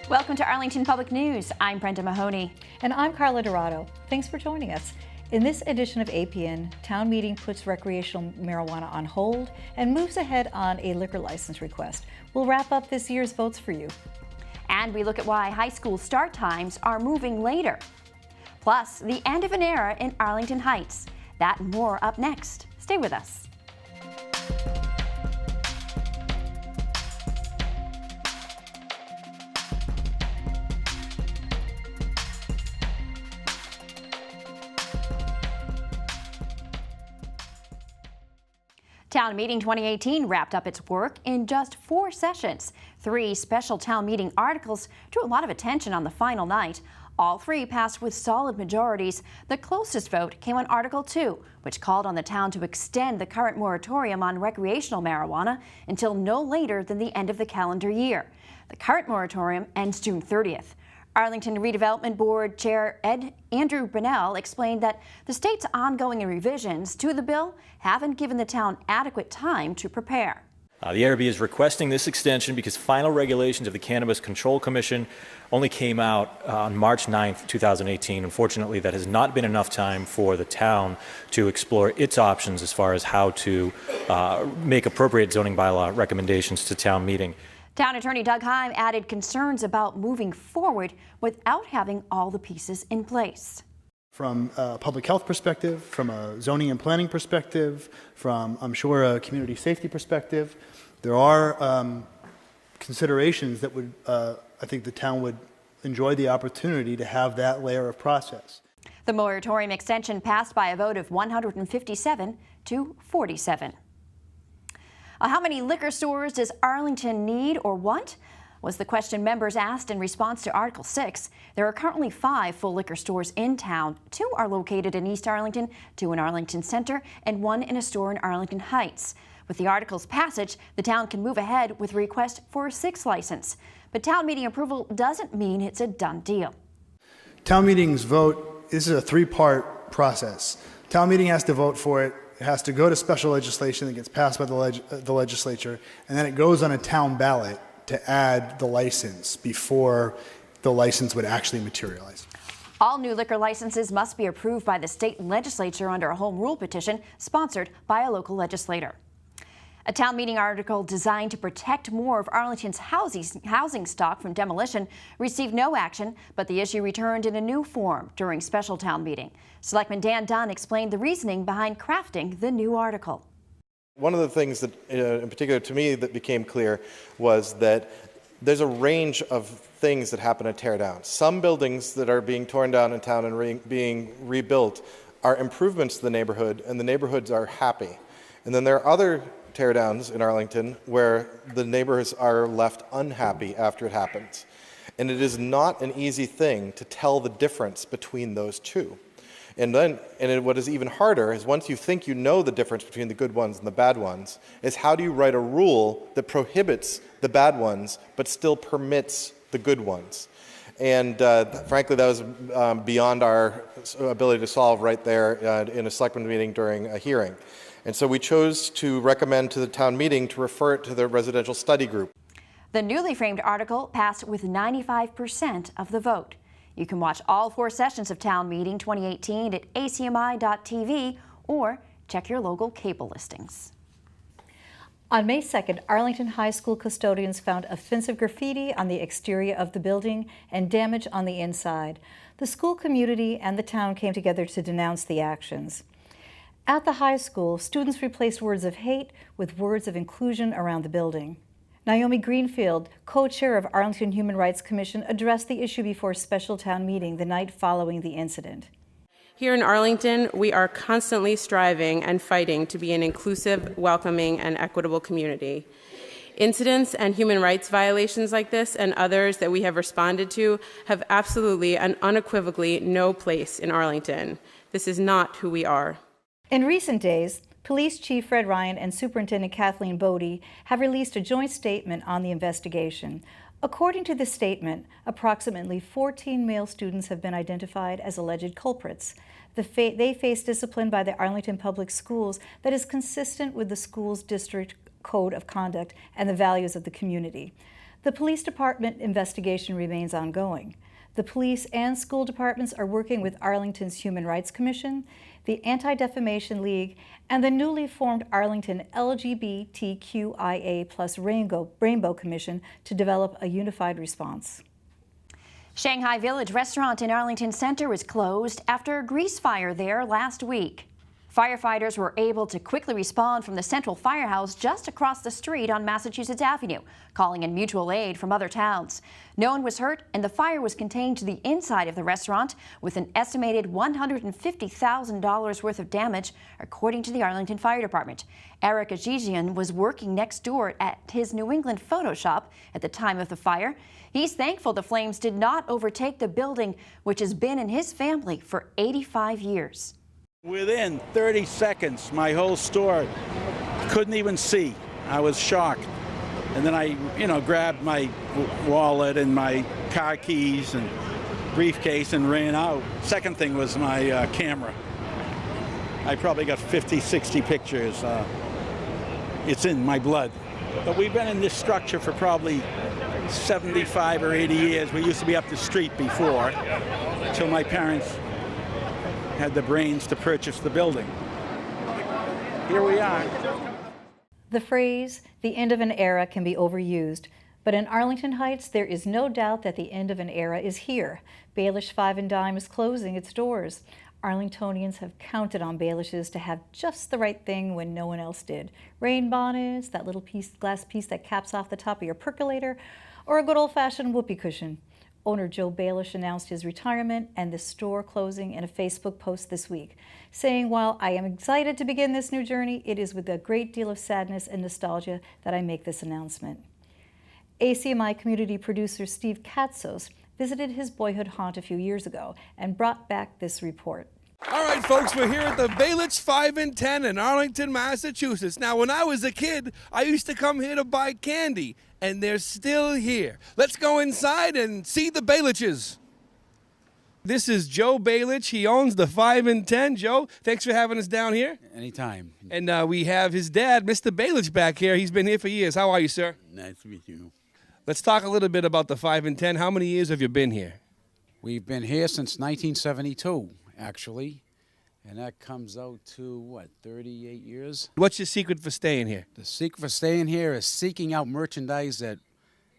Welcome to Arlington Public News. I'm Brenda Mahoney. And I'm Carla Dorado. Thanks for joining us. In this edition of APN, town meeting puts recreational marijuana on hold and moves ahead on a liquor license request. We'll wrap up this year's votes for you. And we look at why high school start times are moving later. Plus, the end of an era in Arlington Heights. That and more up next. Stay with us. Town Meeting 2018 wrapped up its work in just 4 sessions. 3 special town meeting articles drew a lot of attention on the final night. All 3 passed with solid majorities. The closest vote came on Article 2, which called on the town to extend the current moratorium on recreational marijuana until no later than the end of the calendar year. The current moratorium ends June 30th. Arlington Redevelopment Board Chair Andrew Bunnell explained that the state's ongoing revisions to the bill haven't given the town adequate time to prepare. The ARB is requesting this extension because final regulations of the Cannabis Control Commission only came out on March 9th, 2018. Unfortunately, that has not been enough time for the town to explore its options as far as how to make appropriate zoning bylaw recommendations to town meeting. Town Attorney Doug Heim added concerns about moving forward without having all the pieces in place. From a public health perspective, from a zoning and planning perspective, from, I'm sure, a community safety perspective, there are considerations that would, I think the town would enjoy the opportunity to have that layer of process. The moratorium extension passed by a vote of 157 to 47. How many liquor stores does Arlington need or want? Was the question members asked in response to Article 6. There are currently 5 full liquor stores in town. 2 are located in East Arlington, 2 in Arlington Center, and 1 in a store in Arlington Heights. With the article's passage, the town can move ahead with a request for a 6th license. But town meeting approval doesn't mean it's a done deal. Town meeting's vote, this is a 3-part process. Town meeting has to vote for it. It has to go to special legislation that gets passed by the legislature, and then it goes on a town ballot to add the license before the license would actually materialize. All new liquor licenses must be approved by the state legislature under a home rule petition sponsored by a local legislator. A town meeting article designed to protect more of Arlington's housing stock from demolition received no action, but the issue returned in a new form during special town meeting. Selectman Dan Dunn explained the reasoning behind crafting the new article. One of the things that, in particular to me, that became clear was that there's a range of things that happen at tear down. Some buildings that are being torn down in town and being rebuilt are improvements to the neighborhood, and the neighborhoods are happy. And then there are other tear downs in Arlington where the neighbors are left unhappy after it happens. And it is not an easy thing to tell the difference between those two. What is even harder is once you think you know the difference between the good ones and the bad ones, is how do you write a rule that prohibits the bad ones but still permits the good ones? And frankly, that was beyond our ability to solve right there in a selectman meeting during a hearing. And so we chose to recommend to the town meeting to refer it to the residential study group. The newly framed article passed with 95% of the vote. You can watch all 4 sessions of Town Meeting 2018 at ACMi.tv or check your local cable listings. On May 2nd, Arlington High School custodians found offensive graffiti on the exterior of the building and damage on the inside. The school community and the town came together to denounce the actions. At the high school, students replaced words of hate with words of inclusion around the building. Naomi Greenfield, co-chair of Arlington Human Rights Commission, addressed the issue before special town meeting the night following the incident. Here in Arlington, we are constantly striving and fighting to be an inclusive, welcoming, and equitable community. Incidents and human rights violations like this and others that we have responded to have absolutely and unequivocally no place in Arlington. This is not who we are. In recent days, Police Chief Fred Ryan and Superintendent Kathleen Bodie have released a joint statement on the investigation. According to the statement, approximately 14 male students have been identified as alleged culprits. They face discipline by the Arlington Public Schools that is consistent with the school's district code of conduct and the values of the community. The police department investigation remains ongoing. The police and school departments are working with Arlington's Human Rights Commission, the Anti-Defamation League, and the newly formed Arlington LGBTQIA+ Rainbow Commission to develop a unified response. Shanghai Village restaurant in Arlington Center was closed after a grease fire there last week. Firefighters were able to quickly respond from the central firehouse just across the street on Massachusetts Avenue, calling in mutual aid from other towns. No one was hurt, and the fire was contained to the inside of the restaurant with an estimated $150,000 worth of damage, according to the Arlington Fire Department. Eric Ajijian was working next door at his New England photo shop at the time of the fire. He's thankful the flames did not overtake the building, which has been in his family for 85 years. Within 30 seconds, my whole store couldn't even see. I was shocked. And then I, grabbed my wallet and my car keys and briefcase and ran out. Second thing was my camera. I probably got 50, 60 pictures. It's in my blood. But we've been in this structure for probably 75 or 80 years. We used to be up the street before, until my parents had the brains to purchase the building. Here we are. The phrase, the end of an era, can be overused, but in Arlington Heights, there is no doubt that the end of an era is here. Baelish 5 & Dime is closing its doors. Arlingtonians have counted on Baelish's to have just the right thing when no one else did. Rain bonnets, that little glass piece that caps off the top of your percolator, or a good old-fashioned whoopee cushion. Owner Joe Baelish announced his retirement and the store closing in a Facebook post this week, saying, "While I am excited to begin this new journey, it is with a great deal of sadness and nostalgia that I make this announcement." ACMi community producer Steve Katsos visited his boyhood haunt a few years ago and brought back this report. All right, folks, we're here at the Baelish 5 & 10 in Arlington, Massachusetts. Now, when I was a kid, I used to come here to buy candy, and they're still here. Let's go inside and see the Baelishes. This is Joe Baelish. He owns the 5 & 10. Joe, thanks for having us down here. Anytime. And we have his dad, Mr. Baelish, back here. He's been here for years. How are you, sir? Nice to meet you. Let's talk a little bit about the 5 & 10. How many years have you been here? We've been here since 1972, actually, and that comes out to, 38 years? What's your secret for staying here? The secret for staying here is seeking out merchandise that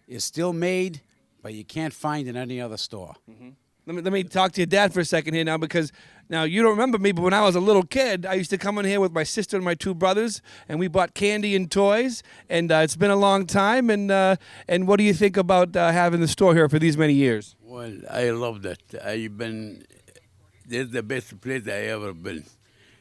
is still made, but you can't find in any other store. Mm-hmm. Let me talk to your dad for a second here now, because now you don't remember me, but when I was a little kid, I used to come in here with my sister and my 2 brothers, and we bought candy and toys, and it's been a long time. And what do you think about having the store here for these many years? Well, I love that. This is the best place I ever been.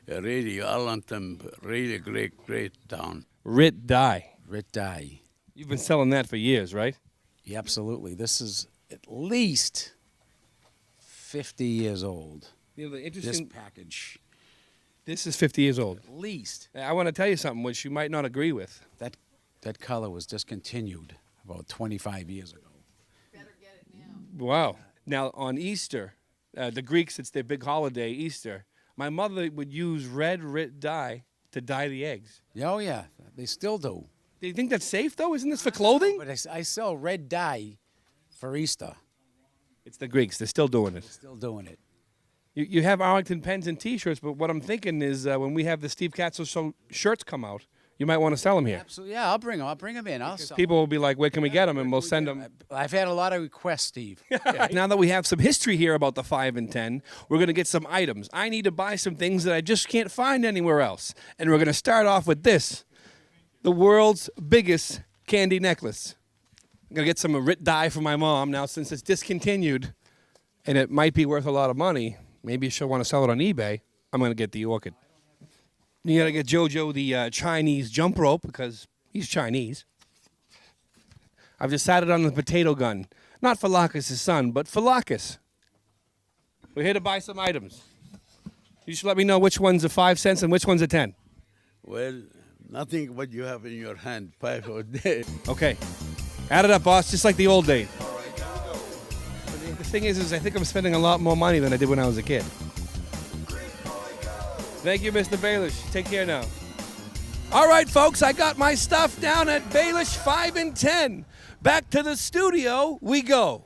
Really, Arlington, really great town. Rit Dye. Rit Dye. You've been selling that for years, right? Yeah, absolutely. This is at least 50 years old. You know, the interesting this package. This is 50 years old. At least. I want to tell you something which you might not agree with. That color was discontinued about 25 years ago. Better get it now. Wow. Now, on Easter, the Greeks, it's their big holiday, Easter. My mother would use red Rit dye to dye the eggs. Oh, yeah. They still do. Do you think that's safe, though? Isn't this for clothing? But I sell red dye for Easter. It's the Greeks. They're still doing it. Still doing it. You have Arlington pens and T-shirts, but what I'm thinking is when we have the Steve Katsos shirts come out, you might want to sell them here. Absolutely. Yeah, I'll bring them. I'll bring them in. I'll sell People will be like, where can we get them? And we'll send them. I've had a lot of requests, Steve. Now that we have some history here about the 5 & 10, we're going to get some items. I need to buy some things that I just can't find anywhere else. And we're going to start off with this, the world's biggest candy necklace. I'm going to get some Rit dye for my mom. Now, since it's discontinued and it might be worth a lot of money, maybe she'll want to sell it on eBay, I'm going to get the orchid. You got to get JoJo the Chinese jump rope because he's Chinese. I've decided on the potato gun. Not for Lacus' son, but for Lacus. We're here to buy some items. You should let me know which one's a 5 cents and which one's a 10. Well, nothing what you have in your hand, 5 a day. Okay. Add it up, boss, just like the old days. The thing is I think I'm spending a lot more money than I did when I was a kid. Thank you, Mr. Baelish. Take care now. All right, folks, I got my stuff down at Baelish 5 and 10. Back to the studio we go.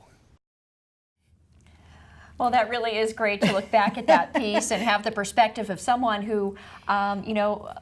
Well, that really is great to look back at that piece and have the perspective of someone who,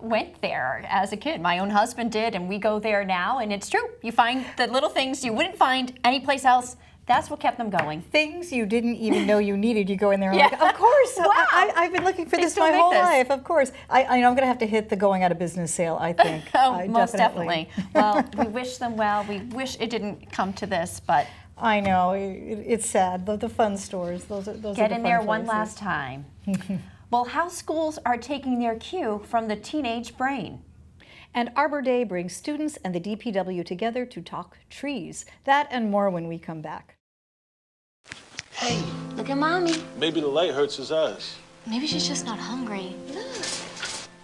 went there as a kid. My own husband did, and we go there now, and it's true. You find the little things you wouldn't find anyplace else. That's what kept them going. Things you didn't even know you needed. You go in there and Yeah. like, of course, Wow. I've been looking for They this still my make whole this. life, of course. I'm going to have to hit the going out of business sale, I think. Oh, most definitely. Well, we wish them well. We wish it didn't come to this, but I know, it's sad. The fun stores, those are the get in fun there one places. last time. Well, how schools are taking their cue from the teenage brain. And Arbor Day brings students and the DPW together to talk trees. That and more when we come back. Hey, look at Mommy. Maybe the light hurts his eyes. Maybe she's just not hungry. Look.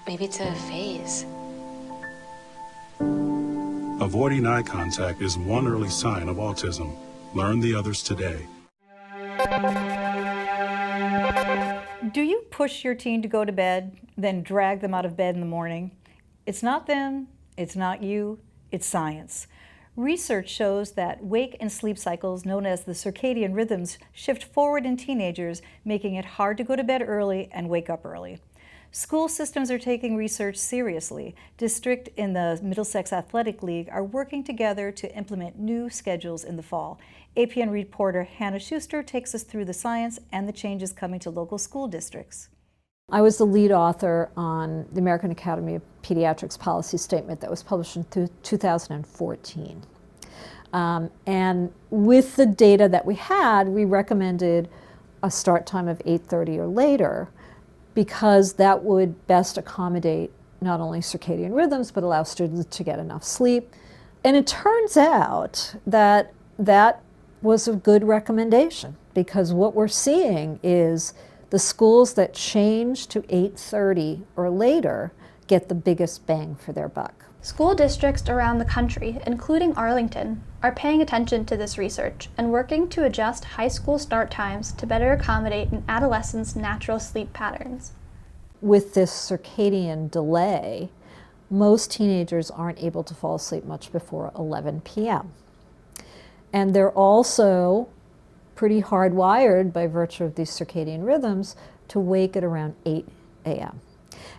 Maybe it's a phase. Avoiding eye contact is one early sign of autism. Learn the others today. Do you push your teen to go to bed, then drag them out of bed in the morning? It's not them, it's not you, it's science. Research shows that wake and sleep cycles, known as the circadian rhythms, shift forward in teenagers, making it hard to go to bed early and wake up early. School systems are taking research seriously. Districts in the Middlesex Athletic League are working together to implement new schedules in the fall. APN reporter Hannah Schuster takes us through the science and the changes coming to local school districts. I was the lead author on the American Academy of Pediatrics policy statement that was published in 2014. And with the data that we had, we recommended a start time of 8:30 or later, because that would best accommodate not only circadian rhythms, but allow students to get enough sleep. And it turns out that that was a good recommendation, because what we're seeing is the schools that change to 8:30 or later get the biggest bang for their buck. School districts around the country, including Arlington, are paying attention to this research and working to adjust high school start times to better accommodate an adolescent's natural sleep patterns. With this circadian delay, most teenagers aren't able to fall asleep much before 11 p.m. And they're also pretty hardwired by virtue of these circadian rhythms to wake at around 8 a.m.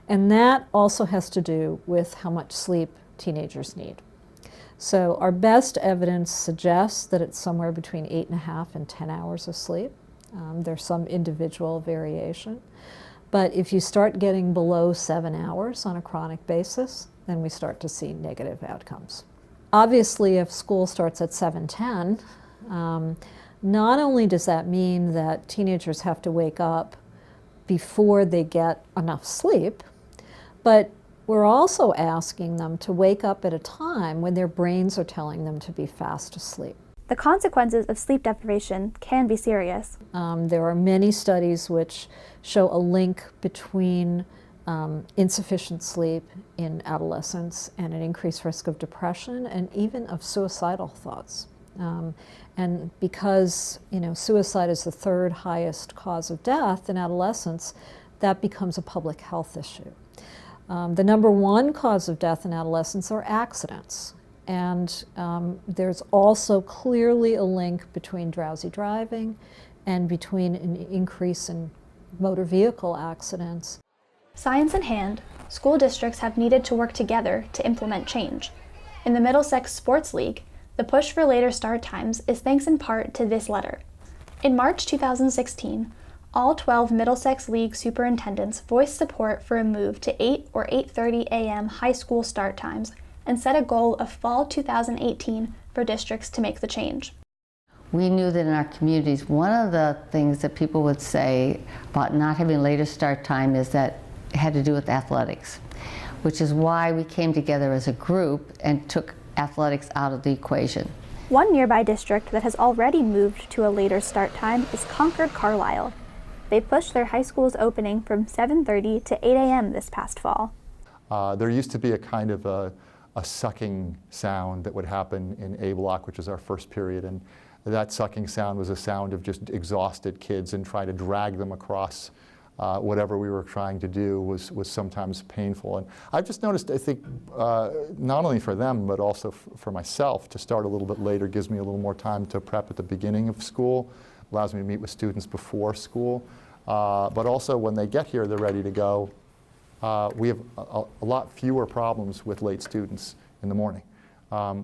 And that also has to do with how much sleep teenagers need. So our best evidence suggests that it's somewhere between 8.5 and 10 hours of sleep. There's some individual variation. But if you start getting below 7 hours on a chronic basis, then we start to see negative outcomes. Obviously, if school starts at 7:10, not only does that mean that teenagers have to wake up before they get enough sleep, but we're also asking them to wake up at a time when their brains are telling them to be fast asleep. The consequences of sleep deprivation can be serious. There are many studies which show a link between insufficient sleep in adolescents and an increased risk of depression and even of suicidal thoughts. And because suicide is the third highest cause of death in adolescents, that becomes a public health issue. The number one cause of death in adolescents are accidents. And there's also clearly a link between drowsy driving and between an increase in motor vehicle accidents. Science in hand, school districts have needed to work together to implement change. In the Middlesex Sports League, the push for later start times is thanks in part to this letter. In March 2016, all 12 Middlesex League superintendents voiced support for a move to 8 or 8:30 a.m. high school start times and set a goal of fall 2018 for districts to make the change. We knew that in our communities, one of the things that people would say about not having later start time is that it had to do with athletics, which is why we came together as a group and took athletics out of the equation. One nearby district that has already moved to a later start time is Concord-Carlisle. They pushed their high school's opening from 7:30 to 8 a.m. this past fall. There used to be a kind of a sucking sound that would happen in A block, which is our first period, and that sucking sound was a sound of just exhausted kids and trying to drag them across whatever we were trying to do was sometimes painful. And I've just noticed, I think, not only for them, but also for myself, to start a little bit later gives me a little more time to prep at the beginning of school, allows me to meet with students before school. But also when they get here, they're ready to go. We have a lot fewer problems with late students in the morning.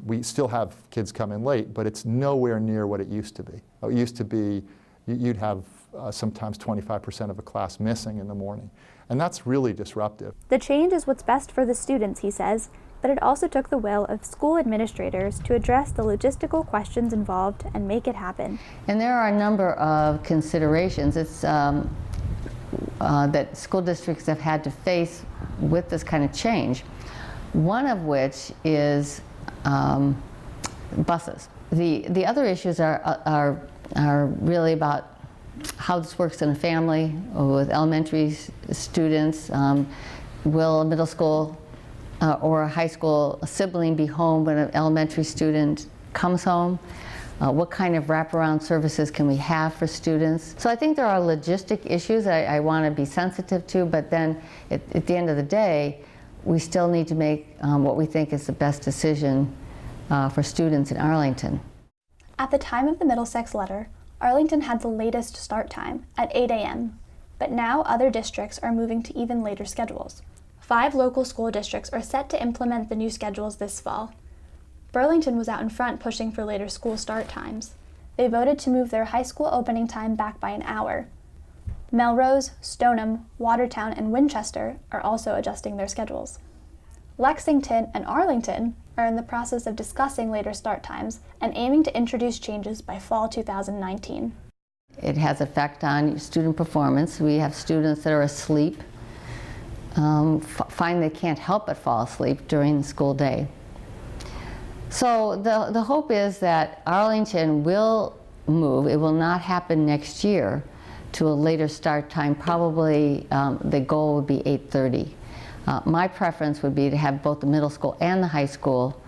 We still have kids come in late, but it's nowhere near what it used to be. It used to be, you'd have sometimes 25% of a class missing in the morning. And that's really disruptive. The change is what's best for the students, he says, but it also took the will of school administrators to address the logistical questions involved and make it happen. And there are a number of considerations that school districts have had to face with this kind of change, one of which is buses. The other issues are really about how this works in a family with elementary students. Will a middle school or a high school sibling be home when an elementary student comes home? What kind of wraparound services can we have for students? So I think there are logistic issues I want to be sensitive to, but then at the end of the day, we still need to make what we think is the best decision for students in Arlington. At the time of the Middlesex letter, Arlington had the latest start time at 8 a.m., but now other districts are moving to even later schedules. 5 local school districts are set to implement the new schedules this fall. Burlington was out in front pushing for later school start times. They voted to move their high school opening time back by an hour. Melrose, Stoneham, Watertown, and Winchester are also adjusting their schedules. Lexington and Arlington are in the process of discussing later start times and aiming to introduce changes by fall 2019. It has effect on student performance. We have students that are asleep, find they can't help but fall asleep during the school day. So the hope is that Arlington will move. It will not happen next year to a later start time. Probably the goal would be 8:30. My preference would be to have both the middle school and the high school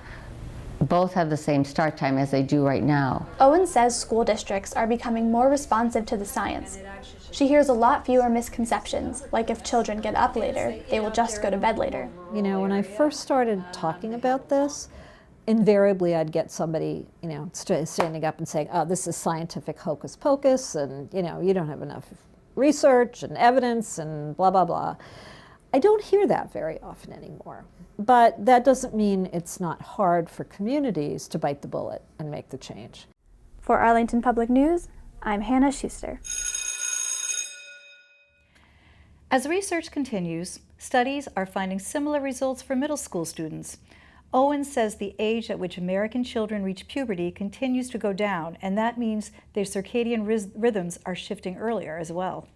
both have the same start time as they do right now. Owen says school districts are becoming more responsive to the science. She hears a lot fewer misconceptions, like if children get up later, they will just go to bed later. You know, when I first started talking about this, invariably I'd get somebody, you know, standing up and saying, oh, this is scientific hocus pocus, and, you know, you don't have enough research and evidence and blah, blah, blah. I don't hear that very often anymore. But that doesn't mean it's not hard for communities to bite the bullet and make the change. For Arlington Public News, I'm Hannah Schuster. As research continues, studies are finding similar results for middle school students. Owen says the age at which American children reach puberty continues to go down, and that means their circadian rhythms are shifting earlier as well.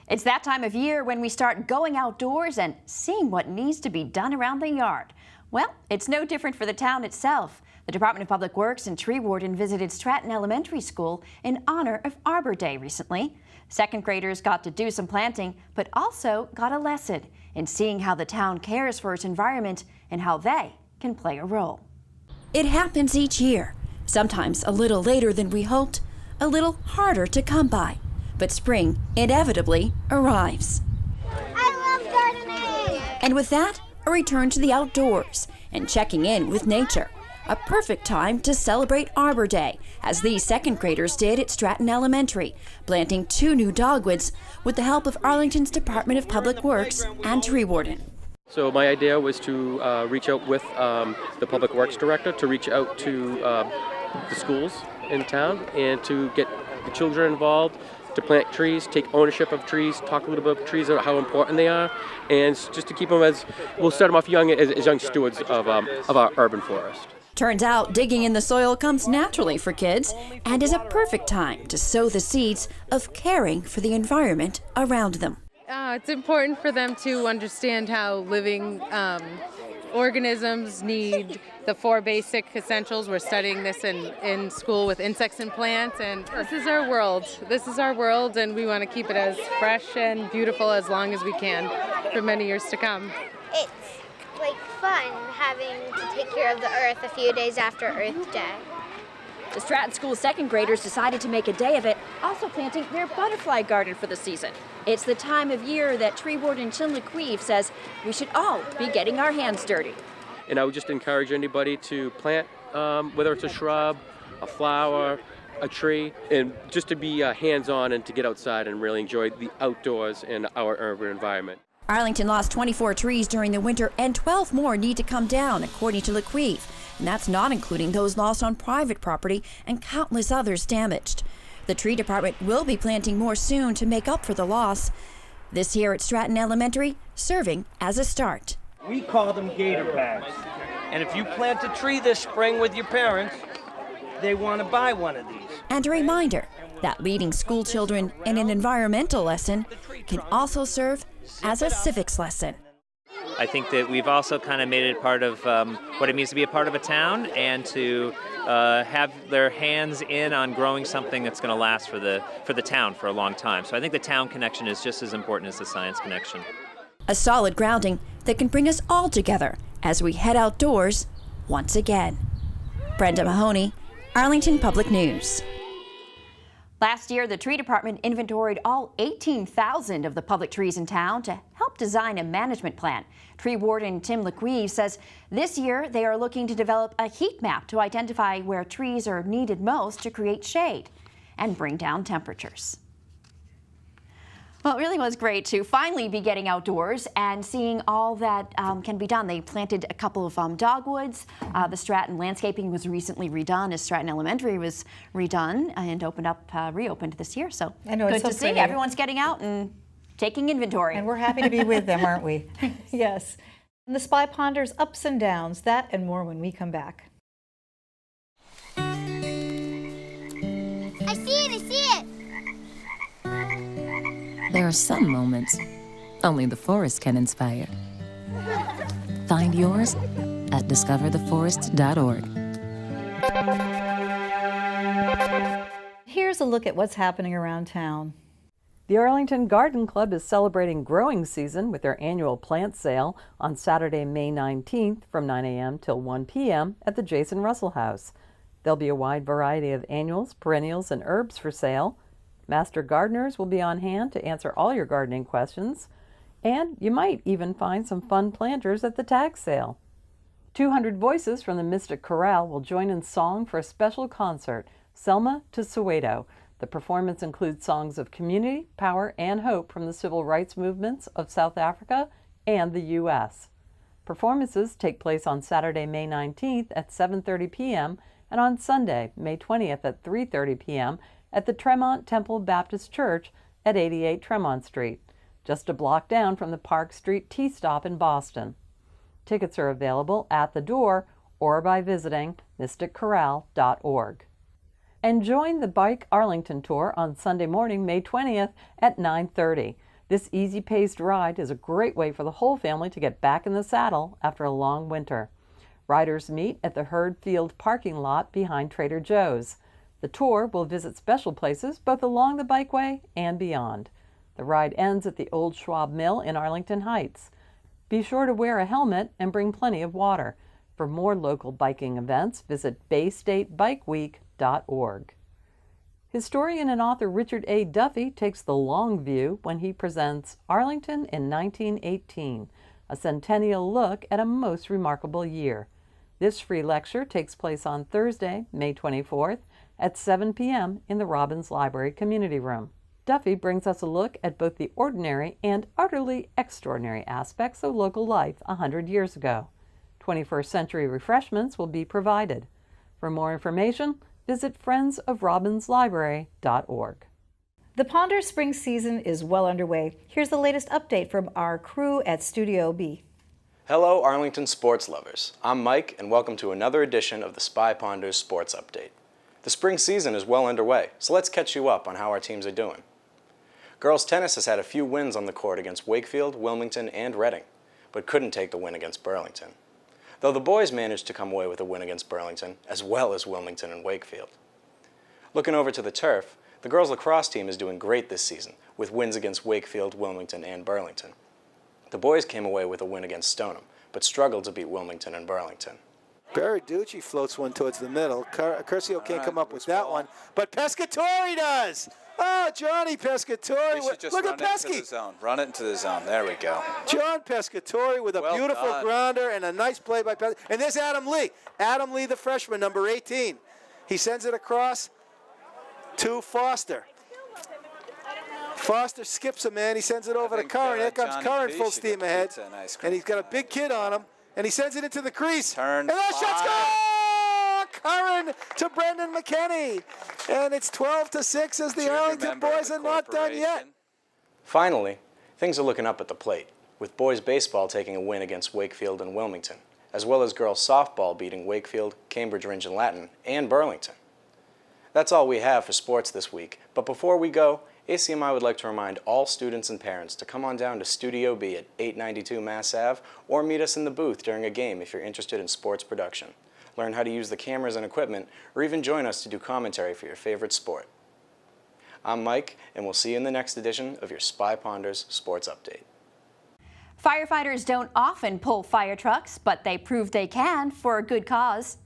It's that time of year when we start going outdoors and seeing what needs to be done around the yard. Well, it's no different for the town itself. The Department of Public Works and Tree Warden visited Stratton Elementary School in honor of Arbor Day recently. Second graders got to do some planting, but also got a lesson in seeing how the town cares for its environment and how they can play a role. It happens each year, sometimes a little later than we hoped, a little harder to come by. But spring inevitably arrives. I love gardening! And with that, a return to the outdoors and checking in with nature. A perfect time to celebrate Arbor Day, as these second graders did at Stratton Elementary, planting 2 new dogwoods with the help of Arlington's Department of Public Works and Tree Warden. So my idea was to reach out with the Public Works Director to reach out to the schools in town and to get the children involved, to plant trees, take ownership of trees, talk a little bit about trees, about how important they are, and just to keep them as, we'll start them off young as young stewards of our urban forest. Turns out digging in the soil comes naturally for kids and is a perfect time to sow the seeds of caring for the environment around them. It's important for them to understand how living organisms need the 4 basic essentials. We're studying this in school with insects and plants, and this is our world. This is our world, and we want to keep it as fresh and beautiful as long as we can for many years to come. It's like fun having to take care of the earth a few days after Earth Day. The Stratton School second graders decided to make a day of it, also planting their butterfly garden for the season. It's the time of year that tree warden Tim LeQueve says we should all be getting our hands dirty. And I would just encourage anybody to plant, whether it's a shrub, a flower, a tree, and just to be hands-on and to get outside and really enjoy the outdoors and our urban environment. Arlington lost 24 trees during the winter, and 12 more need to come down, according to LeQueve. And that's not including those lost on private property and countless others damaged. The tree department will be planting more soon to make up for the loss. This year at Stratton Elementary, serving as a start. We call them gator bags. And if you plant a tree this spring with your parents, they want to buy one of these. And a reminder that leading school children in an environmental lesson can also serve as a civics lesson. I think that we've also kind of made it part of what it means to be a part of a town and to have their hands in on growing something that's going to last for the town for a long time. So I think the town connection is just as important as the science connection. A solid grounding that can bring us all together as we head outdoors once again. Brenda Mahoney, Arlington Public News. Last year, the tree department inventoried all 18,000 of the public trees in town to help design a management plan. Tree warden Tim LeQueve says this year they are looking to develop a heat map to identify where trees are needed most to create shade and bring down temperatures. Well, it really was great to finally be getting outdoors and seeing all that can be done. They planted a couple of dogwoods. The Stratton landscaping was recently redone as Stratton Elementary was redone and reopened this year. So I know, good it's so to see pretty. everyone's getting out and taking inventory. And we're happy to be with them, aren't we? Yes. And the Spy ponders ups and downs, that and more when we come back. I see it, I see it. There are some moments only the forest can inspire. Find yours at discovertheforest.org. Here's a look at what's happening around town. The Arlington Garden Club is celebrating growing season with their annual plant sale on Saturday, May 19th from 9 a.m. till 1 p.m. at the Jason Russell House. There'll be a wide variety of annuals, perennials, and herbs for sale. Master gardeners will be on hand to answer all your gardening questions, and you might even find some fun planters at the tag sale. 200 voices from the Mystic Chorale will join in song for a special concert, Selma to Soweto. The performance includes songs of community, power, and hope from the civil rights movements of South Africa and the U.S. Performances take place on Saturday, May 19th at 7:30 p.m. and on Sunday, May 20th at 3:30 p.m. at the Tremont Temple Baptist Church at 88 Tremont Street, just a block down from the Park Street T-Stop in Boston. Tickets are available at the door or by visiting mysticchorale.org. And join the Bike Arlington Tour on Sunday morning, May 20th at 9:30. This easy-paced ride is a great way for the whole family to get back in the saddle after a long winter. Riders meet at the Herd Field parking lot behind Trader Joe's. The tour will visit special places both along the bikeway and beyond. The ride ends at the Old Schwab Mill in Arlington Heights. Be sure to wear a helmet and bring plenty of water. For more local biking events, visit baystatebikeweek.org. Historian and author Richard A. Duffy takes the long view when he presents Arlington in 1918, a centennial look at a most remarkable year. This free lecture takes place on Thursday, May 24th, at 7 p.m. in the Robbins Library Community Room. Duffy brings us a look at both the ordinary and utterly extraordinary aspects of local life 100 years ago. 21st century refreshments will be provided. For more information, visit friendsofrobbinslibrary.org. The Ponder spring season is well underway. Here's the latest update from our crew at Studio B. Hello, Arlington sports lovers. I'm Mike, and welcome to another edition of the Spy Ponders Sports Update. The spring season is well underway, so let's catch you up on how our teams are doing. Girls tennis has had a few wins on the court against Wakefield, Wilmington, and Reading, but couldn't take the win against Burlington. Though the boys managed to come away with a win against Burlington, as well as Wilmington and Wakefield. Looking over to the turf, the girls lacrosse team is doing great this season, with wins against Wakefield, Wilmington, and Burlington. The boys came away with a win against Stoneham, but struggled to beat Wilmington and Burlington. Baraducci floats one towards the middle. Curcio can't come up with that one, but Pescatori does! Oh, Johnny Pescatori. We should just Look run at it Pesky. into the zone. Run it into the zone. There we go. John Pescatori with a Well beautiful done. grounder and a nice play by Pescatori. And there's Adam Lee. Adam Lee, the freshman, number 18. He sends it across to Foster. Foster skips him, man. He sends it over to Curran. Here comes Johnny Curran P full should steam get ahead. pizza and ice And he's got a big kid on him. And he sends it into the crease. Turn And that shot's go! Curran to Brendan McKinney. And it's 12-6 as the Arlington boys are not done yet. Finally, things are looking up at the plate, with boys baseball taking a win against Wakefield and Wilmington, as well as girls softball beating Wakefield, Cambridge Ringe and Latin, and Burlington. That's all we have for sports this week, but before we go, ACMi would like to remind all students and parents to come on down to Studio B at 892 Mass Ave or meet us in the booth during a game if you're interested in sports production. Learn how to use the cameras and equipment, or even join us to do commentary for your favorite sport. I'm Mike, and we'll see you in the next edition of your Spy Ponders Sports Update. Firefighters don't often pull fire trucks, but they prove they can for a good cause.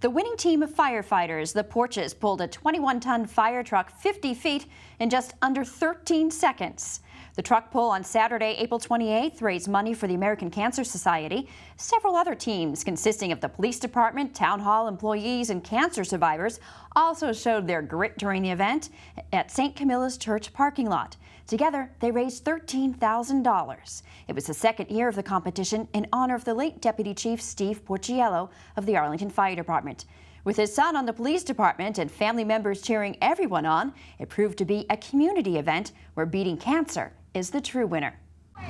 The winning team of firefighters, the Porches, pulled a 21-ton fire truck 50 feet in just under 13 seconds. The truck pull on Saturday, April 28th, raised money for the American Cancer Society. Several other teams, consisting of the police department, town hall employees, and cancer survivors, also showed their grit during the event at St. Camilla's Church parking lot. Together, they raised $13,000. It was the second year of the competition in honor of the late Deputy Chief Steve Porciello of the Arlington Fire Department. With his son on the police department and family members cheering everyone on, it proved to be a community event where beating cancer is the true winner.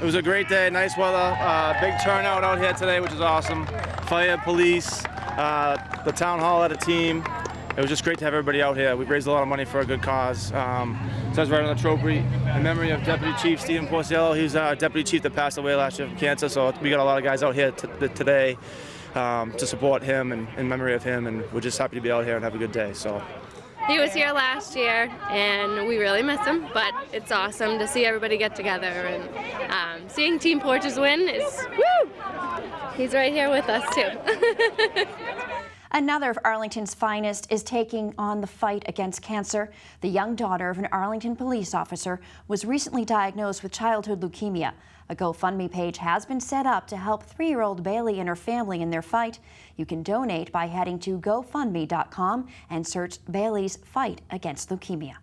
It was a great day, nice weather, big turnout out here today, which is awesome. Fire, police, the town hall had a team. It was just great to have everybody out here. We've raised a lot of money for a good cause. Says right on the trophy, in memory of Deputy Chief Stephen Porciello. He's our deputy chief that passed away last year from cancer, so we got a lot of guys out here today to support him and in memory of him, and we're just happy to be out here and have a good day. So. He was here last year, and we really miss him, but it's awesome to see everybody get together, and seeing Team Porches win is, woo! He's right here with us, too. Another of Arlington's finest is taking on the fight against cancer. The young daughter of an Arlington police officer was recently diagnosed with childhood leukemia. A GoFundMe page has been set up to help 3-year-old Bailey and her family in their fight. You can donate by heading to GoFundMe.com and search Bailey's fight against leukemia.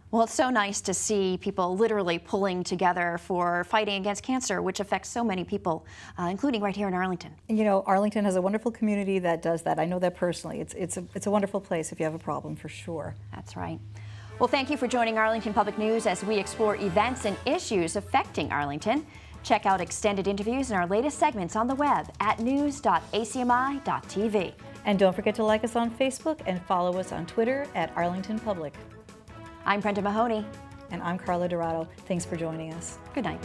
Well, it's so nice to see people literally pulling together for fighting against cancer, which affects so many people, including right here in Arlington. You know, Arlington has a wonderful community that does that. I know that personally. It's a wonderful place if you have a problem, for sure. That's right. Well, thank you for joining Arlington Public News as we explore events and issues affecting Arlington. Check out extended interviews and our latest segments on the web at news.acmi.tv. And don't forget to like us on Facebook and follow us on Twitter at Arlington Public. I'm Brenda Mahoney. And I'm Carla Dorado. Thanks for joining us. Good night.